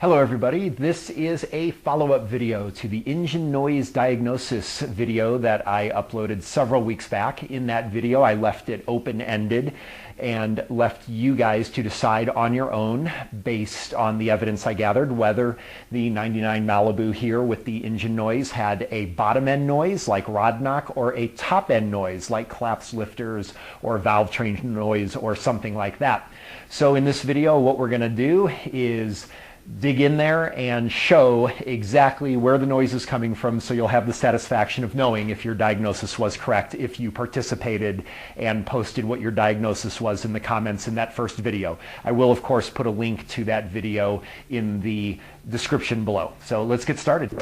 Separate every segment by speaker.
Speaker 1: Hello everybody, this is a follow-up video to the engine noise diagnosis video that I uploaded several weeks back. In that video I left it open-ended and left you guys to decide on your own, based on the evidence I gathered, whether the 99 Malibu here with the engine noise had a bottom end noise like rod knock or a top end noise like collapsed lifters or valve train noise or something like that. So in this video what we're going to do is dig in there and show exactly where the noise is coming from, so you'll have the satisfaction of knowing if your diagnosis was correct, if you participated and posted what your diagnosis was in the comments in that first video. I will of course put a link to that video in the description below. So let's get started.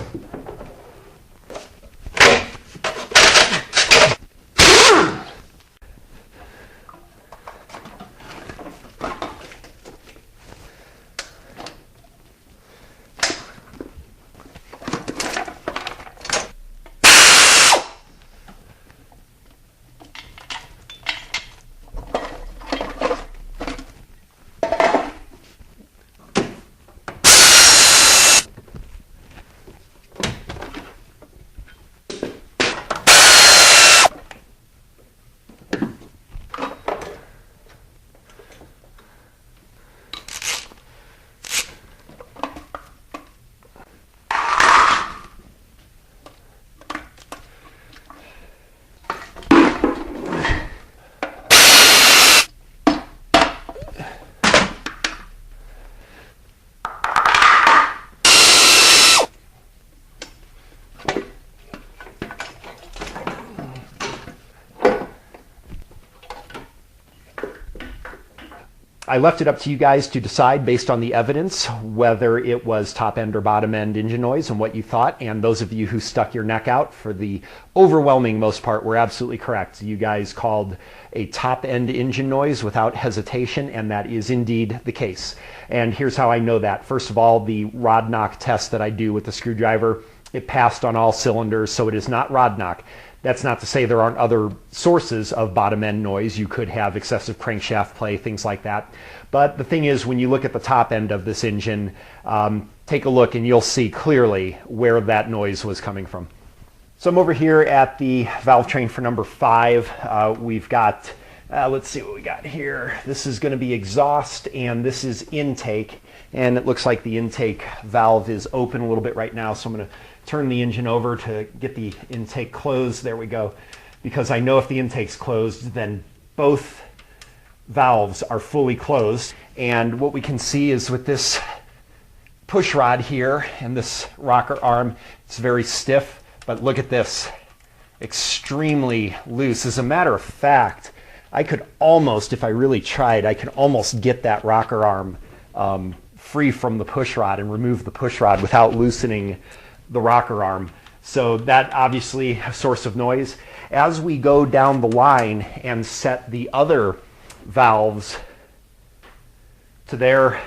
Speaker 1: I left it up to you guys to decide based on the evidence whether it was top end or bottom end engine noise and what you thought. And those of you who stuck your neck out, for the overwhelming most part, were absolutely correct. You guys called a top end engine noise without hesitation, and that is indeed the case. And here's how I know that. First of all, the rod knock test that I do with the screwdriver, it passed on all cylinders, so it is not rod knock. That's not to say there aren't other sources of bottom end noise. You could have excessive crankshaft play, things like that. But the thing is, when you look at the top end of this engine, take a look and you'll see clearly where that noise was coming from. So I'm over here at the valve train for number 5. We've got, let's see what we got here. This is going to be exhaust and this is intake. And it looks like the intake valve is open a little bit right now. So I'm going to turn the engine over to get the intake closed. There we go. Because I know if the intake's closed, then both valves are fully closed. And what we can see is with this push rod here and this rocker arm, it's very stiff, but look at this, extremely loose. As a matter of fact, I could almost, if I really tried, I could almost get that rocker arm free from the push rod and remove the push rod without loosening the rocker arm. So that obviously a source of noise. As we go down the line and set the other valves to their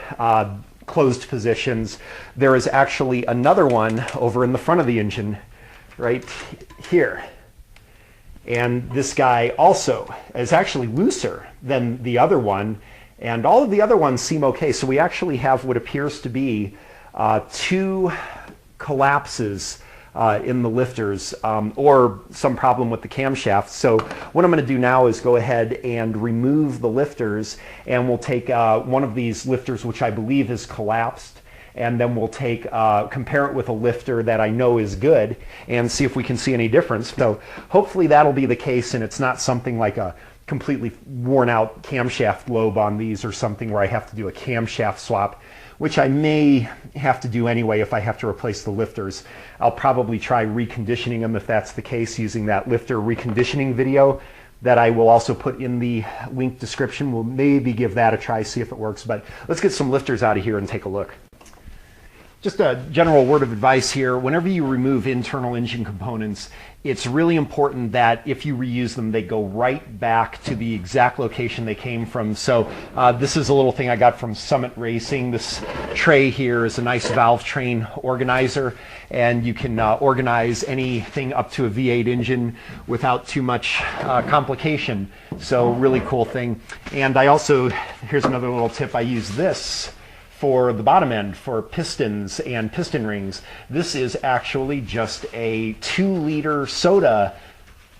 Speaker 1: closed positions, there is actually another one over in the front of the engine right here. And this guy also is actually looser than the other one, and all of the other ones seem okay. So we actually have what appears to be 2 collapses in the lifters, or some problem with the camshaft. So what I'm going to do now is go ahead and remove the lifters, and we'll take one of these lifters which I believe is collapsed, and then we'll take compare it with a lifter that I know is good and see if we can see any difference. So hopefully that'll be the case, and it's not something like a completely worn out camshaft lobe on these or something where I have to do a camshaft swap, which I may have to do anyway if I have to replace the lifters. I'll probably try reconditioning them if that's the case, using that lifter reconditioning video that I will also put in the link description. We'll maybe give that a try, see if it works. But let's get some lifters out of here and take a look. Just a general word of advice here. Whenever you remove internal engine components, it's really important that if you reuse them, they go right back to the exact location they came from. So this is a little thing I got from Summit Racing. This tray here is a nice valve train organizer, and you can organize anything up to a V8 engine without too much complication. So really cool thing. And I also, here's another little tip, I use this for the bottom end, for pistons and piston rings. This is actually just a 2-liter soda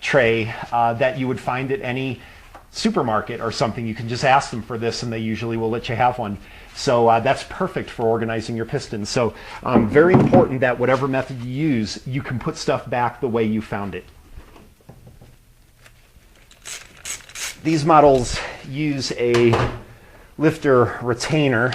Speaker 1: tray that you would find at any supermarket or something. You can just ask them for this and they usually will let you have one. So that's perfect for organizing your pistons. So very important that whatever method you use, you can put stuff back the way you found it. These models use a lifter retainer.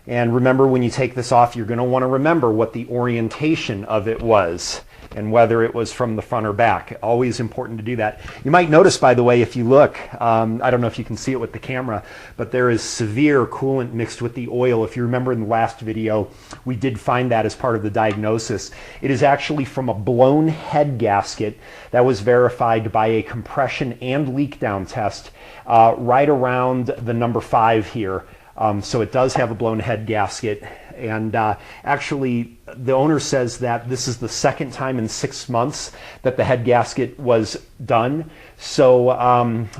Speaker 1: And remember, when you take this off, you're going to want to remember what the orientation of it was and whether it was from the front or back. Always important to do that. You might notice, by the way, if you look, I don't know if you can see it with the camera, but there is severe coolant mixed with the oil. If you remember in the last video, we did find that as part of the diagnosis. It is actually from a blown head gasket that was verified by a compression and leak down test right around the number 5 here. So it does have a blown head gasket, and actually the owner says that this is the second time in 6 months that the head gasket was done. So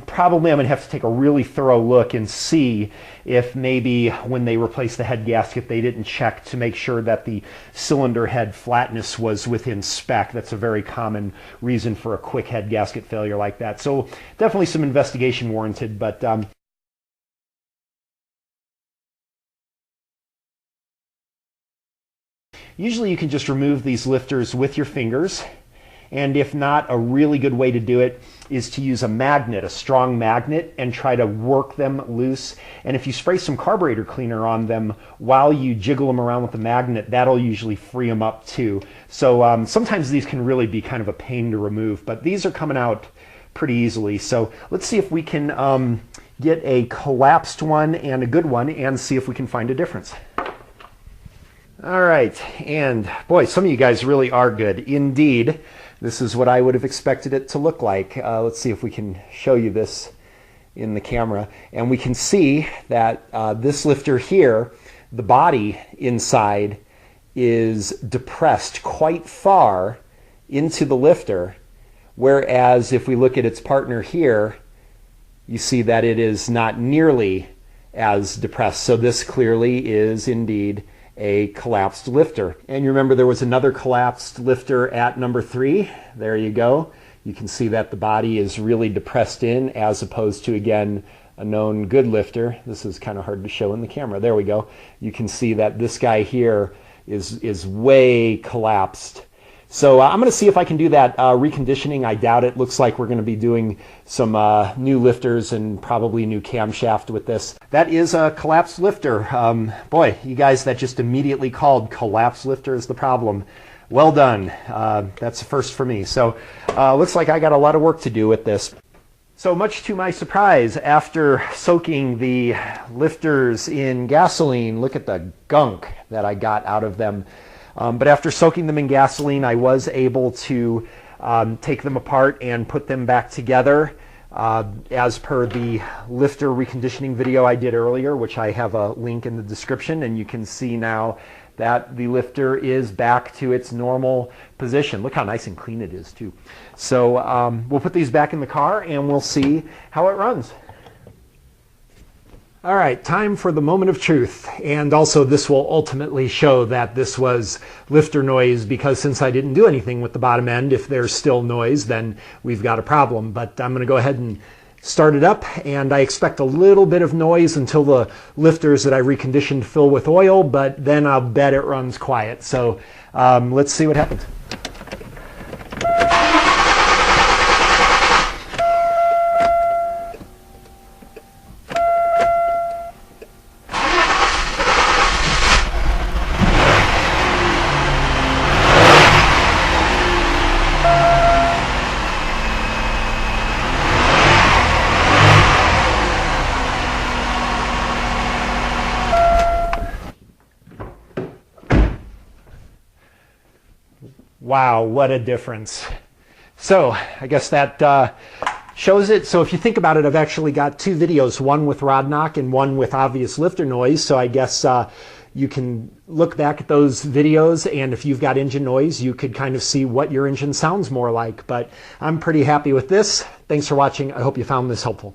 Speaker 1: probably I'm going to have to take a really thorough look and see if maybe when they replaced the head gasket they didn't check to make sure that the cylinder head flatness was within spec. That's a very common reason for a quick head gasket failure like that. So definitely some investigation warranted, but usually you can just remove these lifters with your fingers, and if not, a really good way to do it is to use a magnet, a strong magnet, and try to work them loose. And if you spray some carburetor cleaner on them while you jiggle them around with the magnet, that'll usually free them up too. So sometimes these can really be kind of a pain to remove, but these are coming out pretty easily. So let's see if we can get a collapsed one and a good one and see if we can find a difference. All right, and boy, some of you guys really are good. Indeed, this is what I would have expected it to look like. Let's see if we can show you this in the camera. And we can see that this lifter here, the body inside is depressed quite far into the lifter, whereas if we look at its partner here, you see that it is not nearly as depressed. So this clearly is indeed a collapsed lifter. And you remember there was another collapsed lifter at number 3. There you go. You can see that the body is really depressed in, as opposed to, again, a known good lifter. This is kind of hard to show in the camera. There we go. You can see that this guy here is way collapsed. So I'm going to see if I can do that reconditioning. I doubt it. Looks like we're going to be doing some new lifters and probably new camshaft with this. That is a collapsed lifter. Boy, you guys that just immediately called collapsed lifter is the problem. Well done. That's a first for me. So looks like I got a lot of work to do with this. So much to my surprise, after soaking the lifters in gasoline, look at the gunk that I got out of them. But after soaking them in gasoline, I was able to take them apart and put them back together as per the lifter reconditioning video I did earlier, which I have a link in the description, and you can see now that the lifter is back to its normal position. Look how nice and clean it is too. So we'll put these back in the car and we'll see how it runs. All right, time for the moment of truth. And also this will ultimately show that this was lifter noise, because since I didn't do anything with the bottom end, if there's still noise, then we've got a problem. But I'm going to go ahead and start it up, and I expect a little bit of noise until the lifters that I reconditioned fill with oil, but then I'll bet it runs quiet. So let's see what happens. Wow, what a difference. So I guess that shows it. So if you think about it, I've actually got 2 videos, one with rod knock and one with obvious lifter noise. So I guess you can look back at those videos, and if you've got engine noise, you could kind of see what your engine sounds more like. But I'm pretty happy with this. Thanks for watching. I hope you found this helpful.